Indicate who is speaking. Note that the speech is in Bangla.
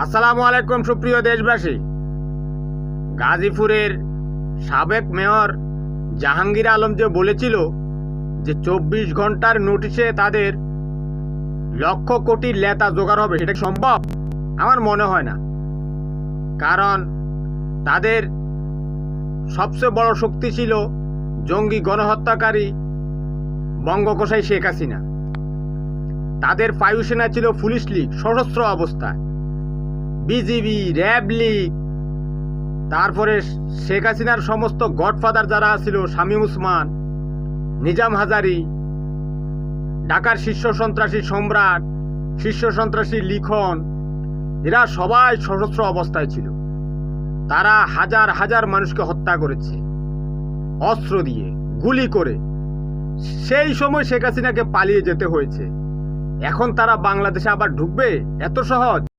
Speaker 1: আসসালামু আলাইকুম সুপ্রিয় দেশবাসী। গাজীপুরের সাবেক মেয়র জাহাঙ্গীর আলম যে বলেছিল যে 24 ঘন্টার নোটিশে তাদের লক্ষ কোটি লেতা জোগাড় হবে, সেটা সম্ভব? আমার মনে হয় না। কারণ তাদের সবচেয়ে বড় শক্তি ছিল জঙ্গি গণহত্যাকারী বঙ্গকোষাই শেখ হাসিনা। তাদের বায়ুসেনা ছিল পুলিশ লীগ সশস্ত্র অবস্থায়, বিজিবি, র্যাব লীগ, তারপরে শেখ হাসিনার সমস্ত গডফাদার যারা ছিল, শামীম ওসমান, নিজাম হাজারি, ঢাকার শীর্ষ সন্ত্রাসী সম্রাট, শীর্ষ সন্ত্রাসী লিখন, এরা সবাই সশস্ত্র অবস্থায় ছিল। তারা হাজার হাজার মানুষকে হত্যা করেছে অস্ত্র দিয়ে, গুলি করে। সেই সময় শেখ হাসিনাকে পালিয়ে যেতে হয়েছে। এখন তারা বাংলাদেশে আবার ঢুকবে এত সহজ?